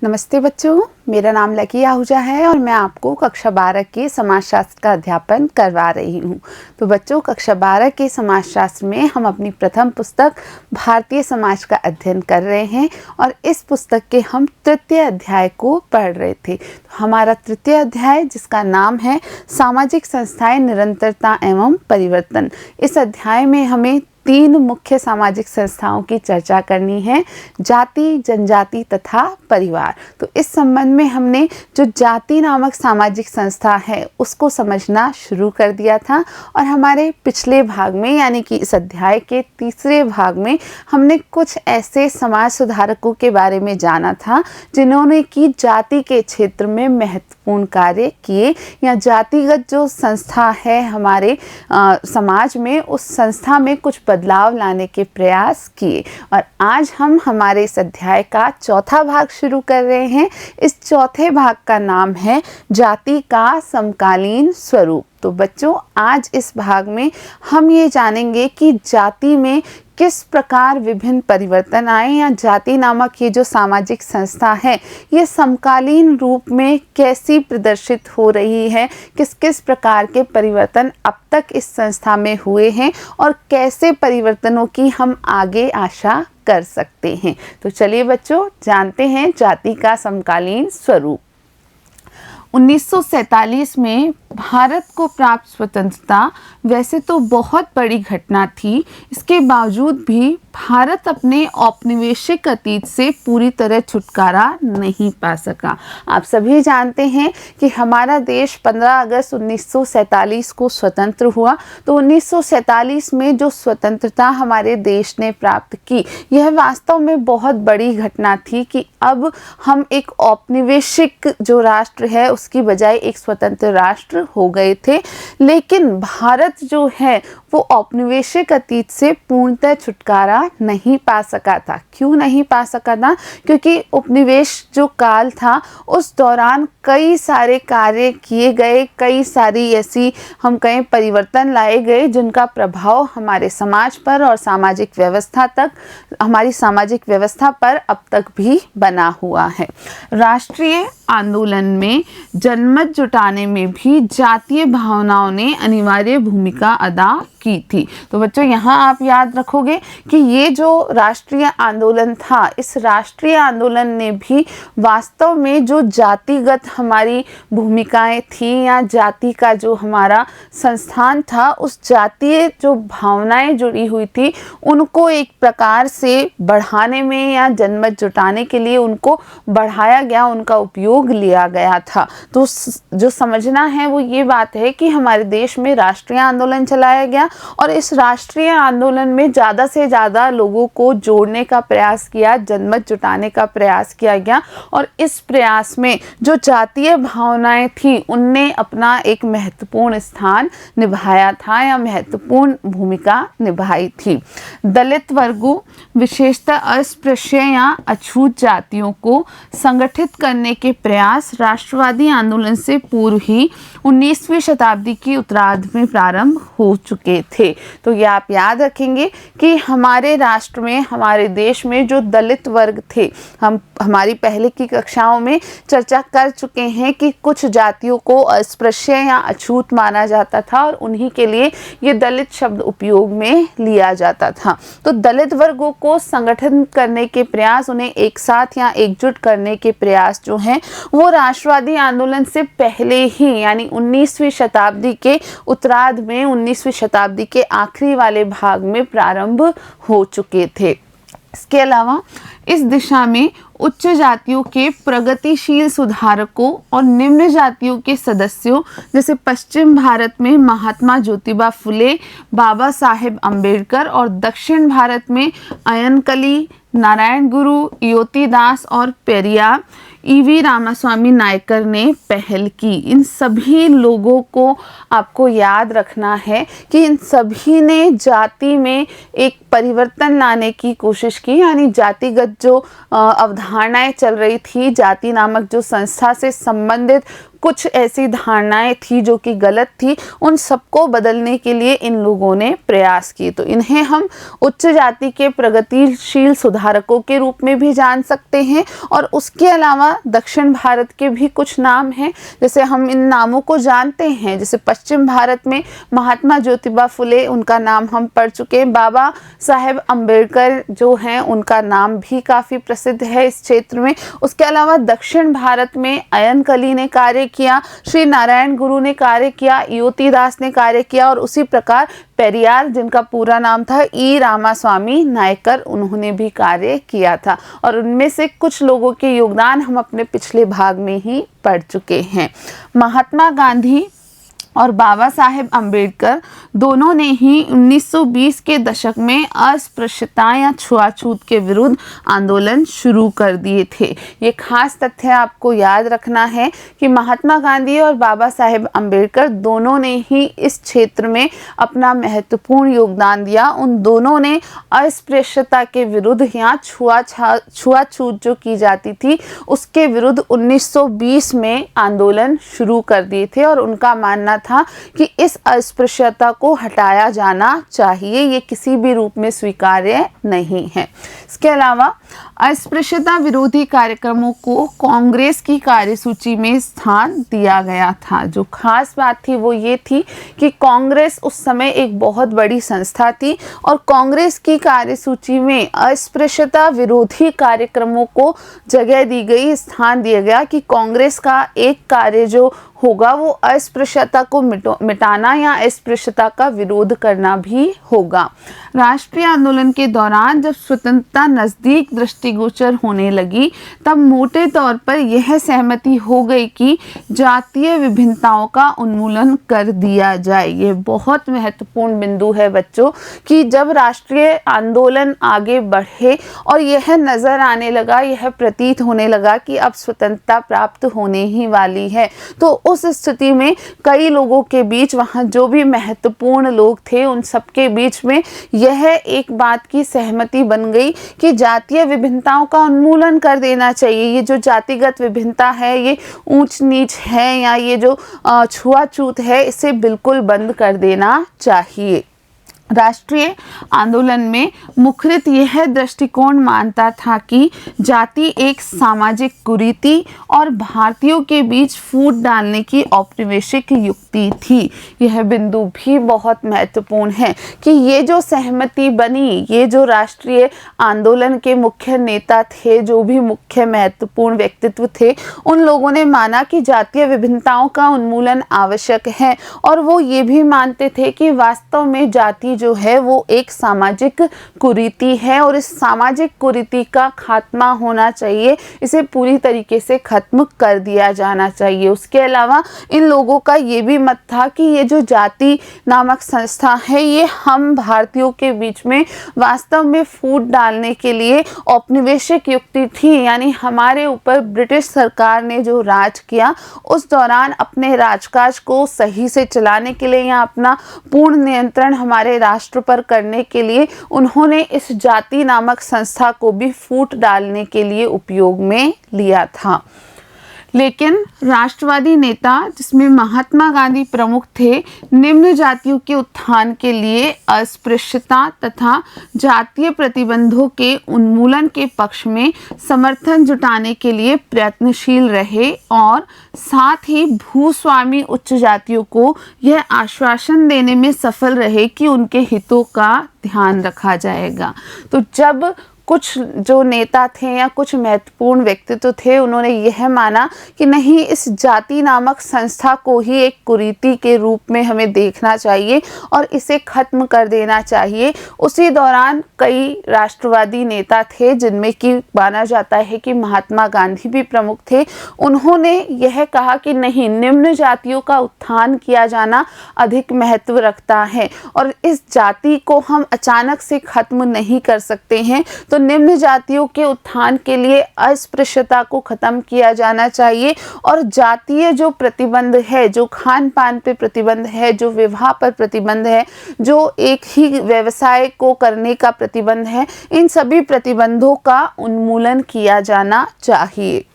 नमस्ते बच्चों, मेरा नाम लकी आहूजा है और मैं आपको कक्षा 12 के समाजशास्त्र का अध्यापन करवा रही हूँ। तो बच्चों, कक्षा 12 के समाजशास्त्र में हम अपनी प्रथम पुस्तक भारतीय समाज का अध्ययन कर रहे हैं और इस पुस्तक के हम तृतीय अध्याय को पढ़ रहे थे। तो हमारा तृतीय अध्याय, जिसका नाम है सामाजिक संस्थाएं, निरंतरता एवं परिवर्तन, इस अध्याय में हमें 3 मुख्य सामाजिक संस्थाओं की चर्चा करनी है: जाति, जनजाति तथा परिवार। तो इस संबंध में हमने जो जाति नामक सामाजिक संस्था है उसको समझना शुरू कर दिया था और हमारे पिछले भाग में, यानी कि इस अध्याय के तीसरे भाग में, हमने कुछ ऐसे समाज सुधारकों के बारे में जाना था जिन्होंने की जाति के क्षेत्र में महत्वपूर्ण कार्य किए, या जातिगत जो संस्था है हमारे समाज में, उस संस्था में कुछ बदलाव लाने के प्रयास किए। और आज हम हमारे इस अध्याय का चौथा भाग शुरू कर रहे हैं। इस चौथे भाग का नाम है जाति का समकालीन स्वरूप। तो बच्चों, आज इस भाग में हम ये जानेंगे कि जाति में किस प्रकार विभिन्न परिवर्तन आए, या जाति नामक ये जो सामाजिक संस्था है ये समकालीन रूप में कैसी प्रदर्शित हो रही है, किस किस प्रकार के परिवर्तन अब तक इस संस्था में हुए हैं और कैसे परिवर्तनों की हम आगे आशा कर सकते हैं। तो चलिए बच्चों, जानते हैं जाति का समकालीन स्वरूप। 1947 में भारत को प्राप्त स्वतंत्रता वैसे तो बहुत बड़ी घटना थी, इसके बावजूद भी भारत अपने औपनिवेशिक अतीत से पूरी तरह छुटकारा नहीं पा सका। आप सभी जानते हैं कि हमारा देश 15 अगस्त 1947 को स्वतंत्र हुआ। तो 1947 में जो स्वतंत्रता हमारे देश ने प्राप्त की, यह वास्तव में बहुत बड़ी घटना थी कि अब हम एक औपनिवेशिक जो राष्ट्र है उसकी बजाय एक स्वतंत्र राष्ट्र हो गए थे। लेकिन भारत जो है वो औपनिवेशिक अतीत से पूर्णतः छुटकारा नहीं पा सका था। क्यों नहीं पा सका था? क्योंकि उपनिवेश जो काल था उस दौरान कई सारे कार्य किए गए, कई सारी ऐसी हम कहें परिवर्तन लाए गए जिनका प्रभाव हमारे समाज पर और सामाजिक व्यवस्था तक, हमारी सामाजिक व्यवस्था पर अब तक भी बना हुआ है। राष्ट्रीय आंदोलन में जनमत जुटाने में भी जातीय भावनाओं ने अनिवार्य भूमिका अदा की थी। तो बच्चों, यहाँ आप याद रखोगे कि ये जो राष्ट्रीय आंदोलन था, इस राष्ट्रीय आंदोलन ने भी वास्तव में जो जातिगत हमारी भूमिकाएं थी या जाति का जो हमारा संस्थान था, उस जातीय जो भावनाएं जुड़ी हुई थी उनको एक प्रकार से बढ़ाने में या जनमत जुटाने के लिए उनको बढ़ाया गया, उनका उपयोग लिया गया था। तो जो समझना है वो ये बात है कि हमारे देश में राष्ट्रीय आंदोलन चलाया गया और इस राष्ट्रीय आंदोलन में ज़्यादा से ज़्यादा लोगों को जोड़ने का प्रयास किया, जनमत जुटाने का प्रयास किया गया और इस प्रयास में जो जातीय भावनाएं थी उनने अपना एक महत्वपूर्ण स्थान निभाया था या महत्वपूर्ण भूमिका निभाई थी। दलित वर्गों, विशेषतः अस्पृश्य या अछूत जातियों को संगठित करने के प्रयास राष्ट्रवादी आंदोलन से पूर्व ही 19वीं शताब्दी की उत्तरार्ध में प्रारंभ हो चुके थे। तो ये आप याद रखेंगे कि हमारे राष्ट्र में, हमारे देश में जो दलित वर्ग थे, हम हमारी पहले की कक्षाओं में चर्चा कर चुके हैं कि कुछ जातियों को अस्पृश्य या अछूत माना जाता था और उन्हीं के लिए ये दलित शब्द उपयोग में लिया जाता था। तो दलित वर्गों को संगठन करने के प्रयास, उन्हें एक साथ या एकजुट करने के प्रयास जो हैं वो राष्ट्रवादी आंदोलन से पहले ही, यानी 19वीं शताब्दी के उत्तरार्ध में, 19वीं शताब्दी के आखिरी वाले भाग में प्रारंभ हो चुके थे। इसके अलावा इस दिशा में उच्च जातियों के प्रगतिशील सुधारकों और निम्न जातियों के सदस्यों, जैसे पश्चिम भारत में महात्मा ज्योतिबा फुले, बाबा साहेब अम्बेडकर और दक्षिण भारत में अयनकली, नारायण गुरु, योतीदास और पेरियार, ईवी रामास्वामी नायकर ने पहल की। इन सभी लोगों को आपको याद रखना है कि इन सभी ने जाति में एक परिवर्तन लाने की कोशिश की, यानी जातिगत जो अवधारणाएं चल रही थी, जाति नामक जो संस्था से संबंधित कुछ ऐसी धारणाएं थी जो कि गलत थी, उन सबको बदलने के लिए इन लोगों ने प्रयास किए। तो इन्हें हम उच्च जाति के प्रगतिशील सुधारकों के रूप में भी जान सकते हैं। और उसके अलावा दक्षिण भारत के भी कुछ नाम हैं, जैसे हम इन नामों को जानते हैं। जैसे पश्चिम भारत में महात्मा ज्योतिबा फुले, उनका नाम हम पढ़ चुके हैं। बाबा साहेब अम्बेडकर जो हैं, उनका नाम भी काफ़ी प्रसिद्ध है इस क्षेत्र में। उसके अलावा दक्षिण भारत में अयन कली ने कार्य किया, श्री नारायण गुरु ने कार्य किया, योती दास ने कार्य किया, और उसी प्रकार पेरियार, जिनका पूरा नाम था ई रामास्वामी नायकर, उन्होंने भी कार्य किया था। और उनमें से कुछ लोगों के योगदान हम अपने पिछले भाग में ही पढ़ चुके हैं। महात्मा गांधी और बाबा साहेब अम्बेडकर दोनों ने ही 1920 के दशक में अस्पृश्यता या छुआछूत के विरुद्ध आंदोलन शुरू कर दिए थे। ये खास तथ्य आपको याद रखना है कि महात्मा गांधी और बाबा साहेब अम्बेडकर दोनों ने ही इस क्षेत्र में अपना महत्वपूर्ण योगदान दिया। उन दोनों ने अस्पृश्यता के विरुद्ध या छुआछूत जो की जाती थी उसके विरुद्ध 1920 में आंदोलन शुरू कर दिए थे। और उनका मानना था कि इस अस्पृश्यता को हटाया जाना चाहिए, ये किसी भी रूप में स्वीकार्य नहीं है। इसके अलावा अस्पृश्यता विरोधी कार्यक्रमों को कांग्रेस की कार्यसूची में स्थान दिया गया था। जो खास बात थी वो ये थी कि कांग्रेस उस समय एक बहुत बड़ी संस्था थी और कांग्रेस की कार्यसूची में अस्पृश्यता विरोधी कार्यक्रमों को जगह दी गई, स्थान दिया गया कि कांग्रेस का एक कार्य जो होगा वो अस्पृश्यता को मिटाना या अस्पृश्यता का विरोध करना भी होगा। राष्ट्रीय आंदोलन के दौरान जब स्वतंत्रता नज़दीक दृष्टिगोचर होने लगी तब मोटे तौर पर यह सहमति हो गई कि जातीय विभिन्नताओं का उन्मूलन कर दिया जाए। ये बहुत महत्वपूर्ण बिंदु है बच्चों कि जब राष्ट्रीय आंदोलन आगे बढ़े और यह नज़र आने लगा, यह प्रतीत होने लगा कि अब स्वतंत्रता प्राप्त होने ही वाली है, तो उस स्थिति में कई लोगों के बीच, वहाँ जो भी महत्वपूर्ण लोग थे उन सबके बीच में यह एक बात की सहमति बन गई कि जातीय विभिन्नताओं का उन्मूलन कर देना चाहिए। ये जो जातिगत विभिन्नता है, ये ऊंच नीच है या ये जो छुआछूत है, इसे बिल्कुल बंद कर देना चाहिए। राष्ट्रीय आंदोलन में मुखरित यह दृष्टिकोण मानता था कि जाति एक सामाजिक कुरीति और भारतीयों के बीच फूट डालने की औपनिवेशिक युक्ति थी। यह बिंदु भी बहुत महत्वपूर्ण है कि ये जो सहमति बनी, ये जो राष्ट्रीय आंदोलन के मुख्य नेता थे, जो भी मुख्य महत्वपूर्ण व्यक्तित्व थे, उन लोगों ने माना कि जातीय विभिन्नताओं का उन्मूलन आवश्यक है। और वो ये भी मानते थे कि वास्तव में जाति जो है वो एक सामाजिक कुरीति है और इस सामाजिक कुरीति का खात्मा होना चाहिए, इसे पूरी तरीके से खत्म कर दिया जाना चाहिए। उसके अलावा इन लोगों का ये भी मत था कि ये जो जाति नामक संस्था है, ये हम भारतीयों के बीच में वास्तव में फूट डालने के लिए औपनिवेशिक युक्ति थी। यानी हमारे ऊपर ब्रिटिश सरकार ने जो राज किया, उस दौरान अपने राजकाज को सही से चलाने के लिए या अपना पूर्ण नियंत्रण हमारे राष्ट्र पर करने के लिए उन्होंने इस जाति नामक संस्था को भी फूट डालने के लिए उपयोग में लिया था। लेकिन राष्ट्रवादी नेता, जिसमें महात्मा गांधी प्रमुख थे, निम्न जातियों के उत्थान के लिए अस्पृश्यता तथा जातीय प्रतिबंधों के उन्मूलन के पक्ष में समर्थन जुटाने के लिए प्रयत्नशील रहे और साथ ही भूस्वामी उच्च जातियों को यह आश्वासन देने में सफल रहे कि उनके हितों का ध्यान रखा जाएगा। तो जब कुछ जो नेता थे या कुछ महत्वपूर्ण व्यक्तित्व थे, उन्होंने यह माना कि नहीं, इस जाति नामक संस्था को ही एक कुरीति के रूप में हमें देखना चाहिए और इसे खत्म कर देना चाहिए। उसी दौरान कई राष्ट्रवादी नेता थे, जिनमें कि माना जाता है कि महात्मा गांधी भी प्रमुख थे। उन्होंने यह कहा कि नहीं, निम्न जातियों का उत्थान किया जाना अधिक महत्व रखता है और इस जाति को हम अचानक से खत्म नहीं कर सकते हैं। तो निम्न जातियों के उत्थान के लिए अस्पृश्यता को खत्म किया जाना चाहिए और जातीय जो प्रतिबंध है, जो खान पान पे प्रतिबंध है, जो विवाह पर प्रतिबंध है, जो एक ही व्यवसाय को करने का प्रतिबंध है, इन सभी प्रतिबंधों का उन्मूलन किया जाना चाहिए।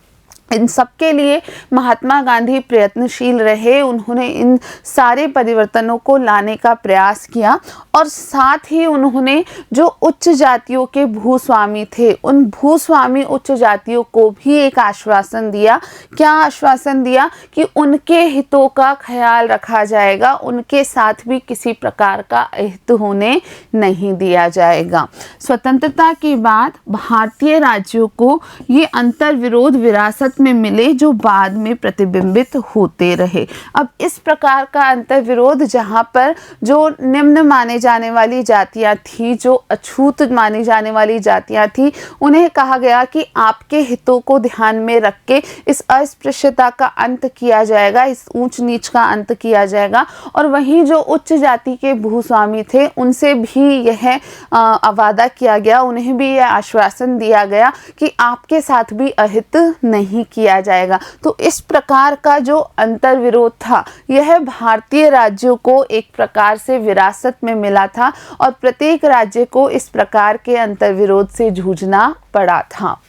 इन सब के लिए महात्मा गांधी प्रयत्नशील रहे। उन्होंने इन सारे परिवर्तनों को लाने का प्रयास किया और साथ ही उन्होंने जो उच्च जातियों के भूस्वामी थे उन भूस्वामी उच्च जातियों को भी एक आश्वासन दिया। क्या आश्वासन दिया? कि उनके हितों का ख्याल रखा जाएगा, उनके साथ भी किसी प्रकार का अहित होने नहीं दिया जाएगा। स्वतंत्रता के बाद भारतीय राज्यों को ये अंतर्विरोध विरासत में मिले जो बाद में प्रतिबिंबित होते रहे। अब इस प्रकार का अंतर्विरोध जहाँ पर जो निम्न माने जाने वाली जातियाँ थी, जो अछूत मानी जाने वाली जातियाँ थी, उन्हें कहा गया कि आपके हितों को ध्यान में रख के इस अस्पृश्यता का अंत किया जाएगा, इस ऊंच नीच का अंत किया जाएगा। और वहीं जो उच्च जाति के भूस्वामी थे उनसे भी यह वादा किया गया, उन्हें भी यह आश्वासन दिया गया कि आपके साथ भी अहित नहीं किया जाएगा। तो इस प्रकार का जो अंतर्विरोध था यह भारतीय राज्यों को एक प्रकार से विरासत में मिला था और प्रत्येक राज्य को इस प्रकार के अंतर्विरोध से जूझना पड़ा था।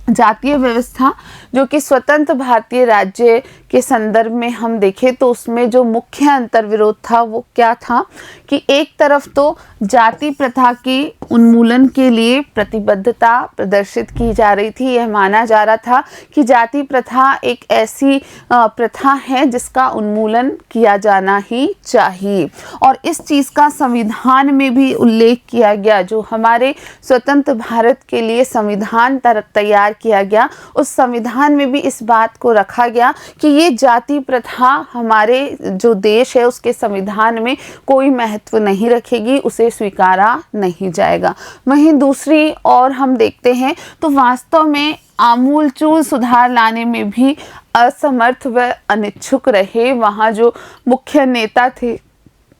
जातीय व्यवस्था जो कि स्वतंत्र भारतीय राज्य के संदर्भ में हम देखें तो उसमें जो मुख्य अंतर्विरोध था वो क्या था कि एक तरफ तो जाति प्रथा के उन्मूलन के लिए प्रतिबद्धता प्रदर्शित की जा रही थी। यह माना जा रहा था कि जाति प्रथा एक ऐसी प्रथा है जिसका उन्मूलन किया जाना ही चाहिए और इस चीज़ का संविधान में भी उल्लेख किया गया। जो हमारे स्वतंत्र भारत के लिए संविधान तैयार किया गया उस संविधान में भी इस बात को रखा गया कि ये जाति प्रथा हमारे जो देश है उसके संविधान में कोई महत्व नहीं रखेगी, उसे स्वीकारा नहीं जाएगा। वहीं दूसरी ओर हम देखते हैं तो वास्तव में आमूलचूल सुधार लाने में भी असमर्थ व अनिच्छुक रहे। वहाँ जो मुख्य नेता थे,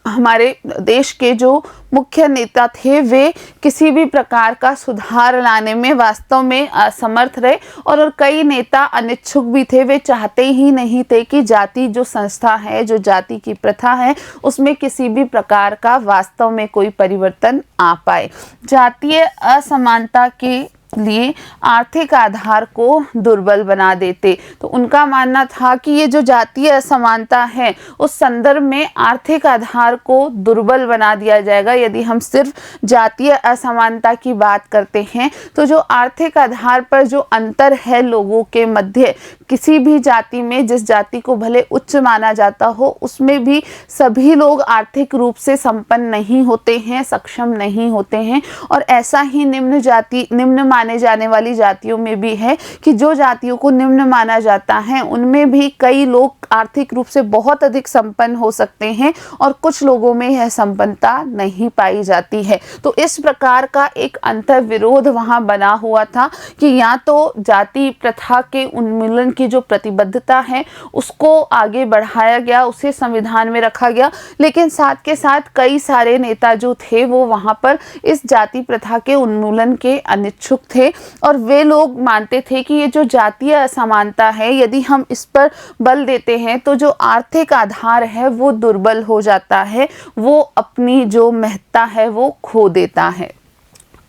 हमारे देश के जो मुख्य नेता थे, वे किसी भी प्रकार का सुधार लाने में वास्तव में असमर्थ रहे और कई नेता अनिच्छुक भी थे। वे चाहते ही नहीं थे कि जाति जो संस्था है, जो जाति की प्रथा है, उसमें किसी भी प्रकार का वास्तव में कोई परिवर्तन आ पाए। जातीय असमानता के लिए आर्थिक आधार को दुर्बल बना देते। तो उनका मानना था कि ये जो जातीय असमानता है उस संदर्भ में आर्थिक आधार को दुर्बल बना दिया जाएगा। यदि हम सिर्फ जातीय असमानता की बात करते हैं तो जो आर्थिक आधार पर जो अंतर है लोगों के मध्य, किसी भी जाति में जिस जाति को भले उच्च माना जाता हो उसमें भी सभी लोग आर्थिक रूप से संपन्न नहीं होते हैं, सक्षम नहीं होते हैं। और ऐसा ही निम्न माने जाने वाली जातियों में भी है कि जो जातियों को निम्न माना जाता है उनमें भी कई लोग आर्थिक रूप से बहुत अधिक संपन्न हो सकते हैं और कुछ लोगों में यह संपन्नता नहीं पाई जाती है। तो इस प्रकार का एक अंतर्विरोध वहाँ बना हुआ था कि या तो जाति प्रथा के उन्मूलन की जो प्रतिबद्धता है उसको आगे बढ़ाया गया, उसे संविधान में रखा गया, लेकिन साथ के साथ कई सारे नेता जो थे वो वहाँ पर इस जाति प्रथा के उन्मूलन के अनिच्छुक थे और वे लोग मानते थे कि ये जो जातीय असमानता है, यदि हम इस पर बल देते हैं तो जो आर्थिक आधार है वो दुर्बल हो जाता है, वो अपनी जो महत्ता है वो खो देता है।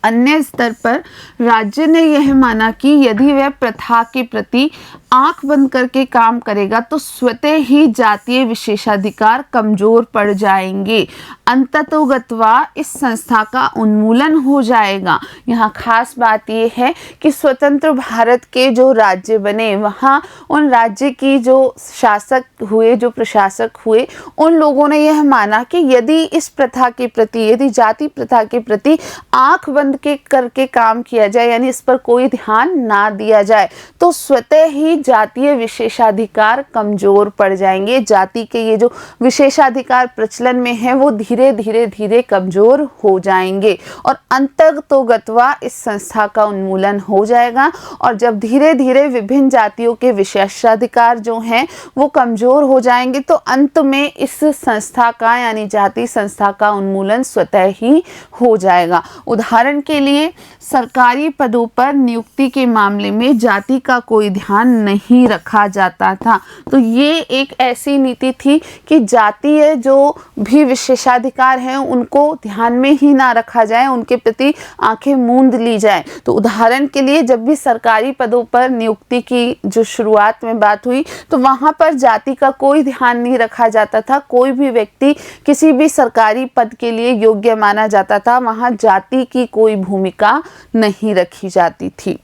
अन्य स्तर पर राज्य ने यह माना कि यदि वह प्रथा के प्रति आंख बंद करके काम करेगा तो स्वतः ही जातीय विशेषाधिकार कमजोर पड़ जाएंगे, अंततोगत्वा इस संस्था का उन्मूलन हो जाएगा। यहाँ खास बात यह है कि स्वतंत्र भारत के जो राज्य बने वहाँ उन राज्य की जो शासक हुए, जो प्रशासक हुए, उन लोगों ने यह माना कि यदि इस प्रथा के प्रति, यदि जाति प्रथा के प्रति आंख बंद करके काम किया जाए, यानी इस पर कोई ध्यान ना दिया जाए, तो स्वतः ही जातीय विशेषाधिकार कमजोर पड़ जाएंगे। जाति के ये जो विशेषाधिकार प्रचलन में है वो धीरे धीरे कमजोर हो जाएंगे और अंततोगत्वा इस संस्था का उन्मूलन हो जाएगा। और जब धीरे धीरे विभिन्न जातियों के विशेषाधिकार जो हैं वो कमजोर हो जाएंगे तो अंत में इस संस्था का, यानी जाति संस्था का उन्मूलन स्वतः ही हो जाएगा। उदाहरण के लिए सरकारी पदों पर नियुक्ति के मामले में जाति का कोई ध्यान नहीं रखा जाता था। तो ये एक ऐसी नीति थी कि जातीय जो भी विशेषाधिकार हैं उनको ध्यान में ही ना रखा जाए, उनके प्रति आंखें मूंद ली जाए। तो उदाहरण के लिए जब भी सरकारी पदों पर नियुक्ति की जो शुरुआत में बात हुई तो वहाँ पर जाति का कोई ध्यान नहीं रखा जाता था। कोई भी व्यक्ति किसी भी सरकारी पद के लिए योग्य माना जाता था, वहाँ जाति की कोई भूमिका नहीं रखी जाती थी।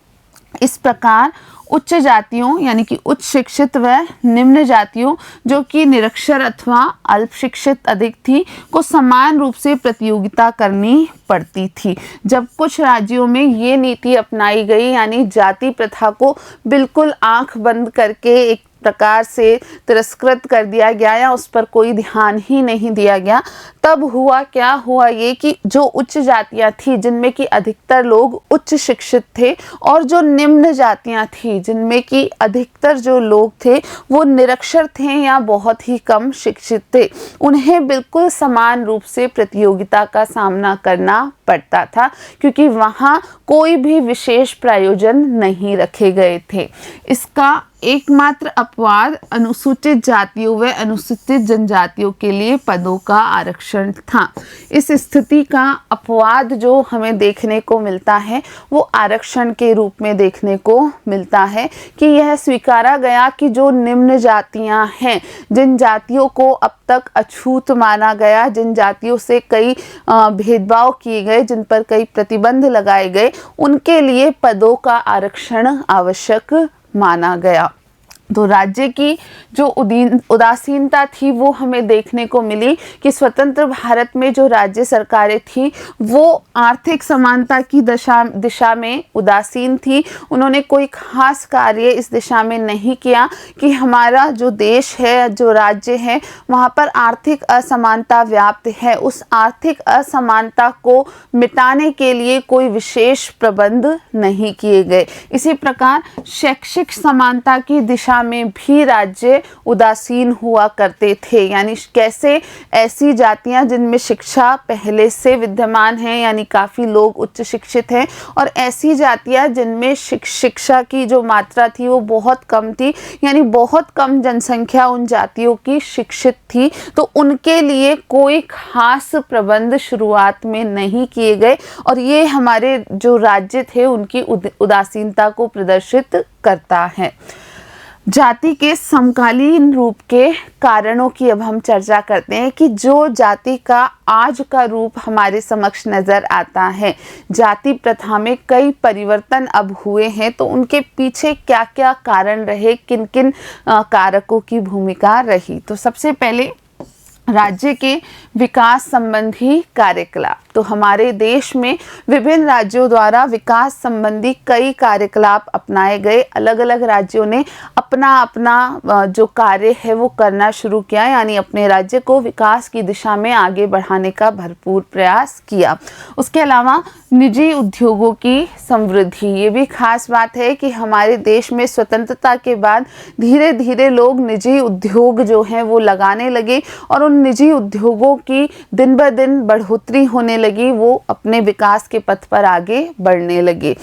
इस प्रकार उच्च जातियों यानी कि उच्च शिक्षित व निम्न जातियों जो कि निरक्षर अथवा अल्प शिक्षित अधिक थी को समान रूप से प्रतियोगिता करनी पड़ती थी। जब कुछ राज्यों में ये नीति अपनाई गई यानी जाति प्रथा को बिल्कुल आंख बंद करके एक प्रकार से तिरस्कृत कर दिया गया या उस पर कोई ध्यान ही नहीं दिया गया, तब हुआ ये कि जो उच्च जातियां थी जिनमें कि अधिकतर लोग उच्च शिक्षित थे और जो निम्न जातियां थी जिनमें कि अधिकतर जो लोग थे वो निरक्षर थे या बहुत ही कम शिक्षित थे, उन्हें बिल्कुल समान रूप से प्रतियोगिता का सामना करना पड़ता था क्योंकि वहाँ कोई भी विशेष प्रायोजन नहीं रखे गए थे। इसका एकमात्र अपवाद अनुसूचित जातियों व अनुसूचित जनजातियों के लिए पदों का आरक्षण था। इस स्थिति का अपवाद जो हमें देखने को मिलता है वो आरक्षण के रूप में देखने को मिलता है कि यह स्वीकारा गया कि जो निम्न जातियां हैं, जिन जातियों को अब तक अछूत माना गया, जिन जातियों से कई भेदभाव किए गए, जिन पर कई प्रतिबंध लगाए गए, उनके लिए पदों का आरक्षण आवश्यक माना गया। तो राज्य की जो उदासीनता थी वो हमें देखने को मिली कि स्वतंत्र भारत में जो राज्य सरकारें थी वो आर्थिक समानता की दिशा में उदासीन थी। उन्होंने कोई खास कार्य इस दिशा में नहीं किया कि हमारा जो देश है, जो राज्य है, वहाँ पर आर्थिक असमानता व्याप्त है, उस आर्थिक असमानता को मिटाने के लिए कोई विशेष प्रबंध नहीं किए गए। इसी प्रकार शैक्षिक समानता की दिशा में भी राज्य उदासीन हुआ करते थे। यानी कैसे ऐसी जातियां जिनमें शिक्षा पहले से विद्यमान है यानी काफ़ी लोग उच्च शिक्षित हैं और ऐसी जातियां जिनमें शिक्षा की जो मात्रा थी वो बहुत कम थी यानी बहुत कम जनसंख्या उन जातियों की शिक्षित थी, तो उनके लिए कोई खास प्रबंध शुरुआत में नहीं किए गए और ये हमारे जो राज्य थे उनकी उदासीनता को प्रदर्शित करता है। जाति के समकालीन रूप के कारणों की अब हम चर्चा करते हैं कि जो जाति का आज का रूप हमारे समक्ष नज़र आता है, जाति प्रथा में कई परिवर्तन अब हुए हैं, तो उनके पीछे क्या क्या कारण रहे, किन किन कारकों की भूमिका रही। तो सबसे पहले राज्य के विकास संबंधी कार्यकलाप। तो हमारे देश में विभिन्न राज्यों द्वारा विकास संबंधी कई कार्यकलाप अपनाए गए। अलग अलग राज्यों ने अपना अपना जो कार्य है वो करना शुरू किया, यानी अपने राज्य को विकास की दिशा में आगे बढ़ाने का भरपूर प्रयास किया। उसके अलावा निजी उद्योगों की समृद्धि, ये भी खास बात है कि हमारे देश में स्वतंत्रता के बाद धीरे धीरे लोग निजी उद्योग जो हैं वो लगाने लगे और उन निजी उद्योगों की दिन ब दिन बढ़ोतरी होने लगी, वो अपने विकास के पथ पर आगे बढ़ने लगे।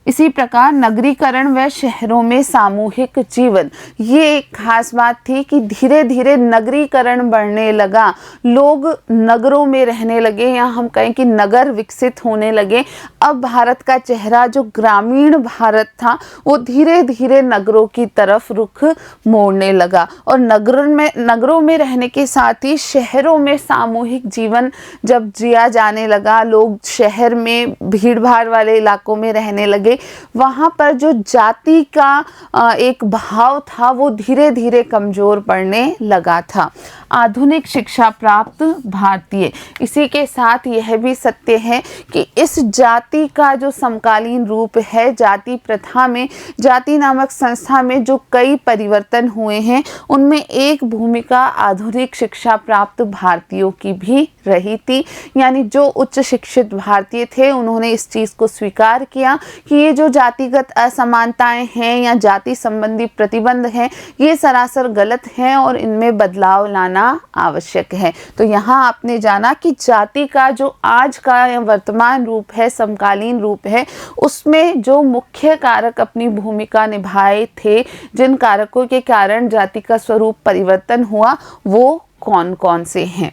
इसी प्रकार नगरीकरण व शहरों में सामूहिक जीवन, ये एक खास बात थी कि धीरे धीरे नगरीकरण बढ़ने लगा, लोग नगरों में रहने लगे या हम कहें कि नगर विकसित होने लगे। अब भारत का चेहरा जो ग्रामीण भारत था वो धीरे धीरे नगरों की तरफ रुख मोड़ने लगा और नगरों में रहने के साथ ही शहरों में सामूहिक जीवन जब जिया जाने लगा, लोग शहर में भीड़ भाड़ वाले इलाकों में रहने लगे, वहाँ पर जो जाति का एक भाव था वो धीरे धीरे कमजोर पड़ने लगा था। आधुनिक शिक्षा प्राप्त भारतीय, इसी के साथ यह भी सत्य है कि इस जाति का जो समकालीन रूप है, जाति प्रथा में, जाति नामक संस्था में जो कई परिवर्तन हुए हैं उनमें एक भूमिका आधुनिक शिक्षा प्राप्त भारतीयों की भी रही थी। यानी जो उच्च शिक्षित भारतीय थे उन्होंने इस चीज़ को स्वीकार किया कि ये जो जातिगत असमानताएं हैं या जाति संबंधी प्रतिबंध हैं ये सरासर गलत हैं और इनमें बदलाव लाना आवश्यक है। तो यहाँ आपने जाना कि जाति का जो आज का वर्तमान रूप है, समकालीन रूप है, उसमें जो मुख्य कारक अपनी भूमिका निभाए थे, जिन कारकों के कारण जाति का स्वरूप परिवर्तन हुआ, वो कौन कौन से हैं।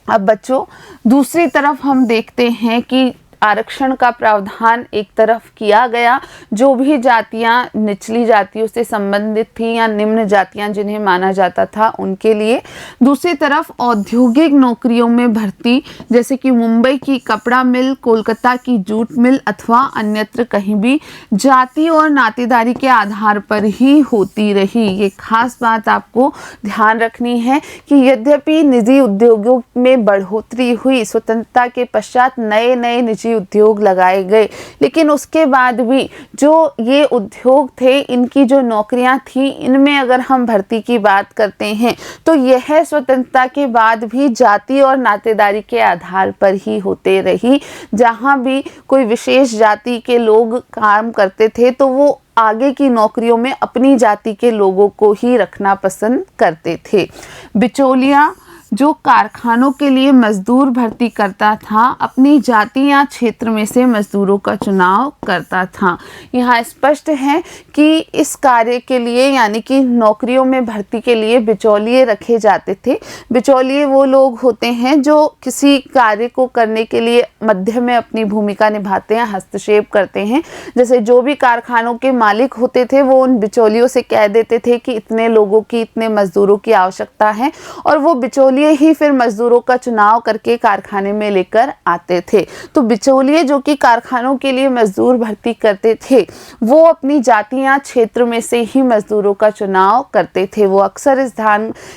अब बच्चों दूसरी तरफ हम देखते हैं कि आरक्षण का प्रावधान एक तरफ किया गया, जो भी जातियां निचली जातियों से संबंधित थी या निम्न जातियां जिन्हें माना जाता था उनके लिए। दूसरी तरफ औद्योगिक नौकरियों में भर्ती, जैसे कि मुंबई की कपड़ा मिल, कोलकाता की जूट मिल अथवा अन्यत्र कहीं भी जाति और नातेदारी के आधार पर ही होती रही। ये खास बात आपको ध्यान रखनी है कि यद्यपि निजी उद्योगों में बढ़ोतरी हुई, स्वतंत्रता के पश्चात नए नए निजी उद्योग लगाए गए, लेकिन उसके बाद भी जो ये उद्योग थे, इनकी जो नौकरियां थी, इनमें अगर हम भर्ती की बात करते हैं तो यह स्वतंत्रता के बाद भी जाति और नातेदारी के आधार पर ही होते रही। जहां भी कोई विशेष जाति के लोग काम करते थे तो वो आगे की नौकरियों में अपनी जाति के लोगों को ही रखना पसंद करते थे। बिचौलिया जो कारखानों के लिए मजदूर भर्ती करता था, अपनी जाति या क्षेत्र में से मजदूरों का चुनाव करता था। यहाँ स्पष्ट है कि इस कार्य के लिए यानी कि नौकरियों में भर्ती के लिए बिचौलिए रखे जाते थे। बिचौलिए वो लोग होते हैं जो किसी कार्य को करने के लिए मध्य में अपनी भूमिका निभाते हैं, हस्तक्षेप करते हैं। जैसे जो भी कारखानों के मालिक होते थे वो उन बिचौलियों से कह देते थे कि इतने लोगों की, इतने मजदूरों की आवश्यकता है, और वो बिचौलिए ही फिर मजदूरों का चुनाव करके कारखाने में लेकर आते थे। तो बिचौलिए जो कि कारखानों के लिए मजदूर भर्ती करते थे, वो अपनी जाति या क्षेत्र में से ही मजदूरों का चुनाव करते थे। वो अक्सर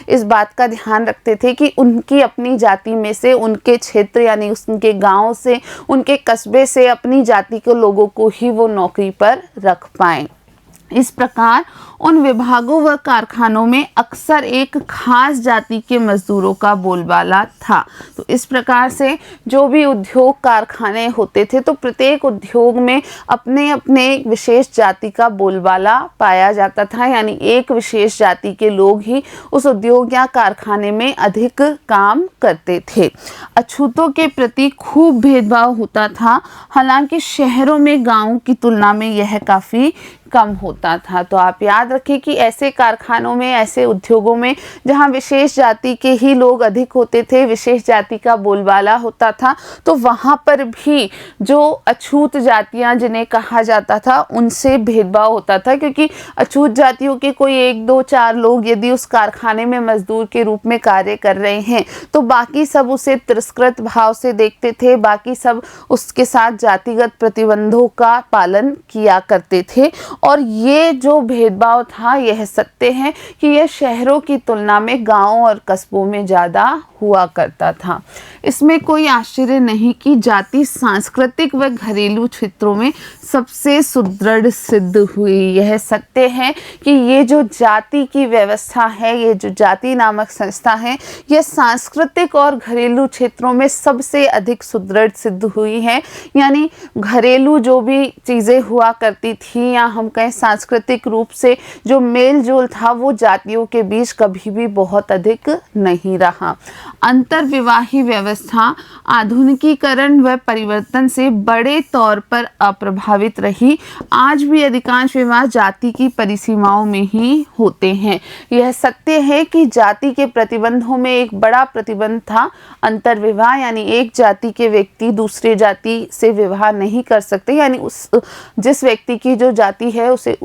इस बात का ध्यान रखते थे कि उनकी अपनी जाति में से, उनके क्षेत्र यानी उनके गांव से, उनके कस्बे से अपनी जाति के लोगों को ही वो नौकरी पर रख पाएं। इस प्रकार उन विभागों व कारखानों में अक्सर एक खास जाति के मजदूरों का बोलबाला था। तो इस प्रकार से जो भी उद्योग कारखाने होते थे तो प्रत्येक उद्योग में अपने अपने विशेष जाति का बोलबाला पाया जाता था, यानी एक विशेष जाति के लोग ही उस उद्योग या कारखाने में अधिक काम करते थे। अछूतों के प्रति खूब भेदभाव होता था, हालांकि शहरों में गाँवों की तुलना में यह काफ़ी कम होता था। तो आप याद रखें कि ऐसे कारखानों में, ऐसे उद्योगों में जहां विशेष जाति के ही लोग अधिक होते थे, विशेष जाति का बोलबाला होता था, तो वहां पर भी जो अछूत जातियां जिन्हें कहा जाता था उनसे भेदभाव होता था, क्योंकि अछूत जातियों के कोई 1, 2, 4 लोग यदि उस कारखाने में मजदूर के रूप में कार्य कर रहे हैं तो बाकी सब उसे तिरस्कृत भाव से देखते थे, बाकी सब उसके साथ जातिगत प्रतिबंधों का पालन किया करते थे। और ये जो भेदभाव था यह सत्य है कि यह शहरों की तुलना में गांवों और कस्बों में ज़्यादा हुआ करता था। इसमें कोई आश्चर्य नहीं कि जाति सांस्कृतिक व घरेलू क्षेत्रों में सबसे सुदृढ़ सिद्ध हुई। यह सत्य है कि ये जो जाति की व्यवस्था है, ये जो जाति नामक संस्था है, यह सांस्कृतिक और घरेलू क्षेत्रों में सबसे अधिक सुदृढ़ सिद्ध हुई है। यानी घरेलू जो भी चीज़ें हुआ करती थी या हम कहें सांस्कृतिक रूप से जो मेल जोल था वो जातियों के बीच कभी भी बहुत अधिक नहीं रहा। अंतर्विवाही व्यवस्था आधुनिकीकरण व परिवर्तन से बड़े तौर पर अप्रभावित रही। आज भी अधिकांश विवाह जाति की परिसीमाओं में ही होते हैं। यह सत्य है कि जाति के प्रतिबंधों में एक बड़ा प्रतिबंध था अंतर्विवाह, यानी एक जाति के व्यक्ति दूसरे जाति से विवाह नहीं कर सकते, यानी जिस व्यक्ति की जो जाति है उसे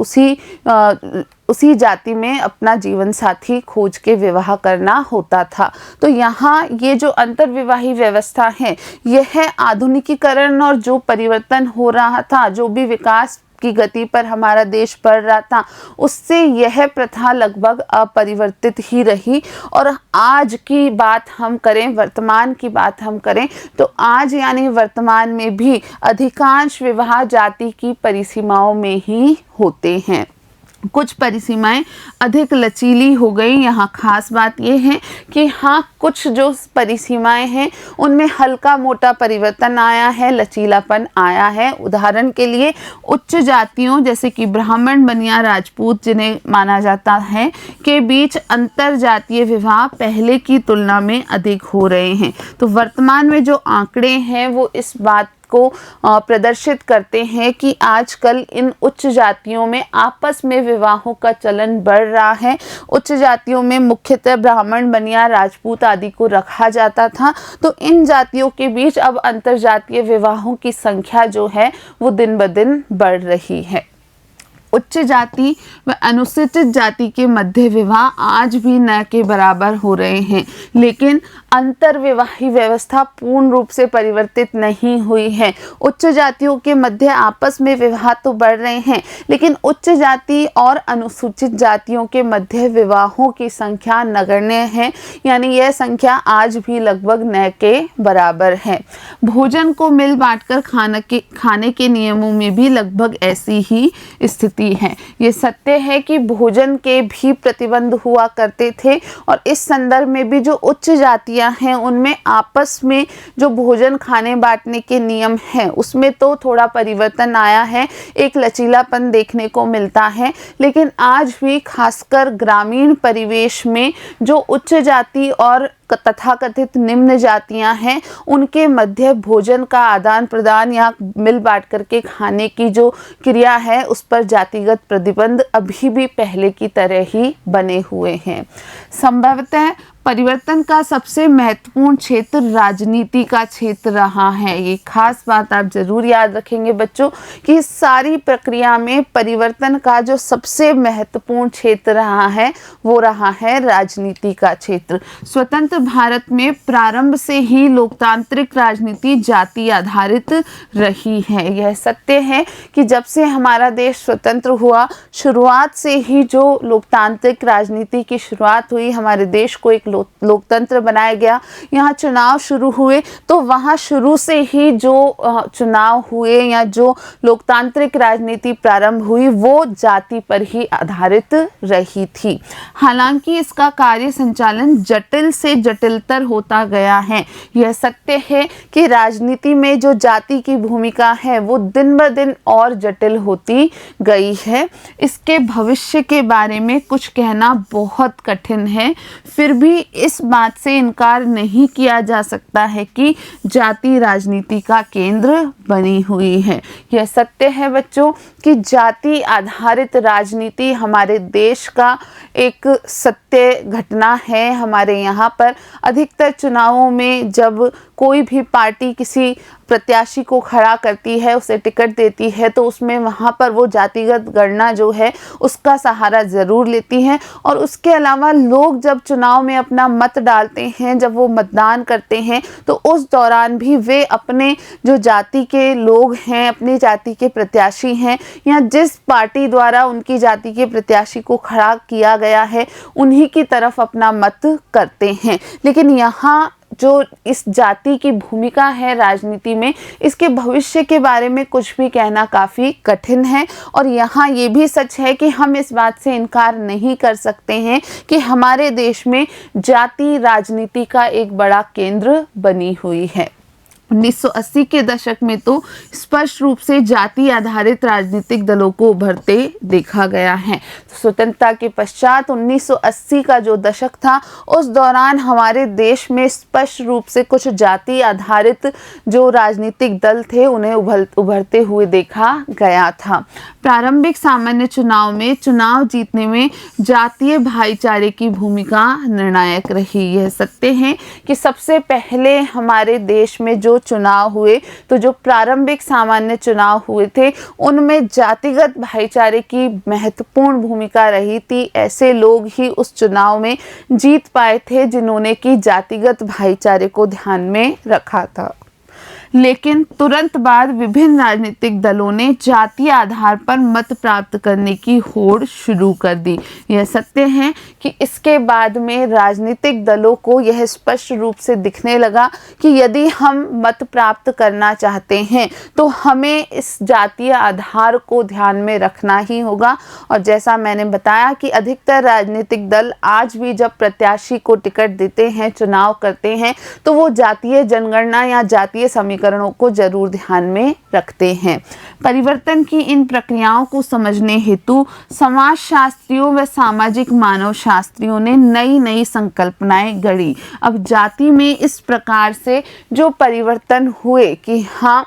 उसी जाति में अपना जीवन साथी खोज के विवाह करना होता था। तो यहाँ ये जो अंतर्विवाही व्यवस्था है, यह आधुनिकीकरण और जो परिवर्तन हो रहा था, जो भी विकास की गति पर हमारा देश बढ़ रहा था, उससे यह प्रथा लगभग अपरिवर्तित ही रही। और आज की बात हम करें, वर्तमान की बात हम करें, तो आज यानी वर्तमान में भी अधिकांश विवाह जाति की परिसीमाओं में ही होते हैं। कुछ परिसीमाएं अधिक लचीली हो गई। यहाँ खास बात ये है कि हाँ, कुछ जो परिसीमाएं हैं उनमें हल्का मोटा परिवर्तन आया है, लचीलापन आया है। उदाहरण के लिए उच्च जातियों जैसे कि ब्राह्मण, बनिया, राजपूत जिन्हें माना जाता है के बीच अंतर जातीय विवाह पहले की तुलना में अधिक हो रहे हैं। तो वर्तमान में जो आंकड़े हैं वो इस बात को प्रदर्शित करते हैं कि आजकल इन उच्च जातियों में आपस में विवाहों का चलन बढ़ रहा है। उच्च जातियों में मुख्यतः ब्राह्मण, बनिया, राजपूत आदि को रखा जाता था, तो इन जातियों के बीच अब अंतरजातीय विवाहों की संख्या जो है वो दिन ब दिन बढ़ रही है। उच्च जाति व अनुसूचित जाति के मध्य विवाह आज भी न के बराबर हो रहे हैं, लेकिन अंतर्विवाही व्यवस्था पूर्ण रूप से परिवर्तित नहीं हुई है। उच्च जातियों के मध्य आपस में विवाह तो बढ़ रहे हैं, लेकिन उच्च जाति और अनुसूचित जातियों के मध्य विवाहों की संख्या नगण्य है, यानी यह संख्या आज भी लगभग न के बराबर है। भोजन को मिल बांटकर खाने के नियमों में भी लगभग ऐसी ही स्थिति है। ये सत्य है कि भोजन के भी प्रतिबंध हुआ करते थे, और इस संदर्भ में भी जो उच्च जातियां हैं उनमें आपस में जो भोजन खाने बांटने के नियम हैं उसमें तो थोड़ा परिवर्तन आया है, एक लचीलापन देखने को मिलता है। लेकिन आज भी खासकर ग्रामीण परिवेश में जो उच्च जाति और तथाकथित निम्न जातियां हैं उनके मध्य भोजन का आदान प्रदान या मिल बांट करके खाने की जो क्रिया है उस पर जातिगत प्रतिबंध अभी भी पहले की तरह ही बने हुए हैं। संभवतः परिवर्तन का सबसे महत्वपूर्ण क्षेत्र राजनीति का क्षेत्र रहा है। ये खास बात आप जरूर याद रखेंगे बच्चों कि इस सारी प्रक्रिया में परिवर्तन का जो सबसे महत्वपूर्ण क्षेत्र रहा है वो रहा है राजनीति का क्षेत्र। स्वतंत्र भारत में प्रारंभ से ही लोकतांत्रिक राजनीति जाति आधारित रही है। यह सत्य है कि जब से हमारा देश स्वतंत्र हुआ, शुरुआत से ही जो लोकतांत्रिक राजनीति की शुरुआत हुई, हमारे देश को एक लोकतंत्र बनाया गया, यहाँ चुनाव शुरू हुए, तो वहाँ शुरू से ही जो चुनाव हुए या जो लोकतांत्रिक राजनीति प्रारंभ हुई वो जाति पर ही आधारित रही थी। हालांकि इसका कार्य संचालन जटिल से जटिलतर होता गया है। यह सत्य है कि राजनीति में जो जाति की भूमिका है वो दिन ब दिन और जटिल होती गई है। इसके भविष्य के बारे में कुछ कहना बहुत कठिन है, फिर भी इस बात से इनकार नहीं किया जा सकता है कि जाति राजनीति का केंद्र बनी हुई है। यह सत्य है बच्चों कि जाति आधारित राजनीति हमारे देश का एक सत्य घटना है। हमारे यहाँ पर अधिकतर चुनावों में जब कोई भी पार्टी किसी प्रत्याशी को खड़ा करती है, उसे टिकट देती है, तो उसमें वहाँ पर वो जातिगत गणना जो है उसका सहारा ज़रूर लेती है। और उसके अलावा लोग जब चुनाव में अपना मत डालते हैं, जब वो मतदान करते हैं, तो उस दौरान भी वे अपने जो जाति के लोग हैं, अपनी जाति के प्रत्याशी हैं या जिस पार्टी द्वारा उनकी जाति के प्रत्याशी को खड़ा किया गया है उन्हीं की तरफ अपना मत करते हैं। लेकिन यहाँ जो इस जाति की भूमिका है राजनीति में, इसके भविष्य के बारे में कुछ भी कहना काफ़ी कठिन है। और यहाँ ये भी सच है कि हम इस बात से इनकार नहीं कर सकते हैं कि हमारे देश में जाति राजनीति का एक बड़ा केंद्र बनी हुई है। 1980 के दशक में तो स्पष्ट रूप से जाति आधारित राजनीतिक दलों को उभरते देखा गया है। स्वतंत्रता के पश्चात 1980 का जो दशक था उस दौरान हमारे देश में स्पष्ट रूप से कुछ जाति आधारित जो राजनीतिक दल थे उन्हें उभरते हुए देखा गया था। प्रारंभिक सामान्य चुनाव में चुनाव जीतने में जातीय भाईचारे की भूमिका निर्णायक रही। यह सत्य है कि सबसे पहले हमारे देश में जो चुनाव हुए, तो जो प्रारंभिक सामान्य चुनाव हुए थे उनमें जातिगत भाईचारे की महत्वपूर्ण भूमिका रही थी। ऐसे लोग ही उस चुनाव में जीत पाए थे जिन्होंने कि जातिगत भाईचारे को ध्यान में रखा था। लेकिन तुरंत बाद विभिन्न राजनीतिक दलों ने जातीय आधार पर मत प्राप्त करने की होड़ शुरू कर दी। यह सत्य है कि इसके बाद में राजनीतिक दलों को यह स्पष्ट रूप से दिखने लगा कि यदि हम मत प्राप्त करना चाहते हैं तो हमें इस जातीय आधार को ध्यान में रखना ही होगा। और जैसा मैंने बताया कि अधिकतर राजनीतिक दल आज भी जब प्रत्याशी को टिकट देते हैं, चुनाव करते हैं, तो वो जातीय जनगणना या जातीय समीकरणों को जरूर ध्यान में रखते हैं। परिवर्तन की इन प्रक्रियाओं को समझने हेतु समाजशास्त्रियों व सामाजिक मानव शास्त्रियों ने नई नई संकल्पनाएं गढ़ी। अब जाति में इस प्रकार से जो परिवर्तन हुए कि हाँ,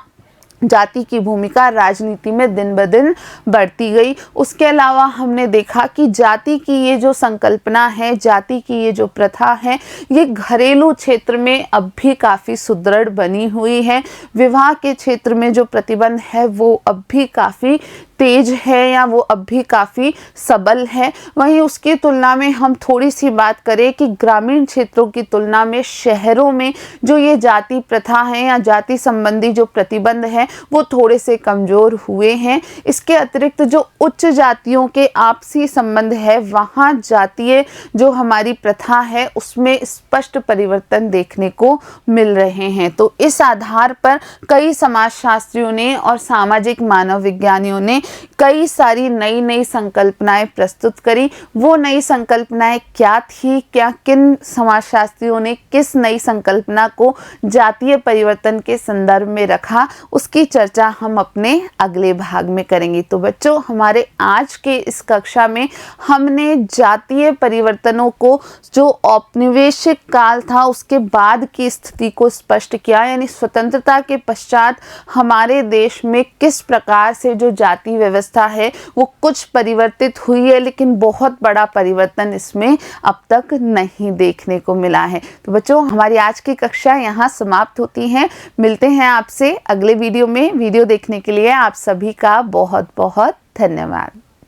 जाति की भूमिका राजनीति में दिन ब दिन बढ़ती गई। उसके अलावा हमने देखा कि जाति की ये जो संकल्पना है, जाति की ये जो प्रथा है, ये घरेलू क्षेत्र में अब भी काफ़ी सुदृढ़ बनी हुई है। विवाह के क्षेत्र में जो प्रतिबंध है वो अब भी काफ़ी तेज है या वो अब भी काफ़ी सबल है। वहीं उसकी तुलना में हम थोड़ी सी बात करें कि ग्रामीण क्षेत्रों की तुलना में शहरों में जो ये जाति प्रथा है या जाति संबंधी जो प्रतिबंध है वो थोड़े से कमज़ोर हुए हैं। इसके अतिरिक्त जो उच्च जातियों के आपसी संबंध है, वहाँ जातीय जो हमारी प्रथा है उसमें स्पष्ट परिवर्तन देखने को मिल रहे हैं। तो इस आधार पर कई समाजशास्त्रियों ने और सामाजिक मानव विज्ञानियों ने कई सारी नई नई संकल्पनाएं प्रस्तुत करी। वो नई संकल्पनाएं क्या थी, क्या किन समाजशास्त्रियों ने किस नई संकल्पना को जातीय परिवर्तन के संदर्भ में रखा, उसकी चर्चा हम अपने अगले भाग में करेंगे। तो बच्चों, हमारे आज के इस कक्षा में हमने जातीय परिवर्तनों को जो औपनिवेशिक काल था उसके बाद की स्थिति को स्पष्ट किया, यानी स्वतंत्रता के पश्चात हमारे देश में किस प्रकार से जो जाति व्यवस्था है वो कुछ परिवर्तित हुई है, लेकिन बहुत बड़ा परिवर्तन इसमें अब तक नहीं देखने को मिला है। तो बच्चों, हमारी आज की कक्षा यहाँ समाप्त होती है। मिलते हैं आपसे अगले वीडियो में। वीडियो देखने के लिए आप सभी का बहुत बहुत धन्यवाद।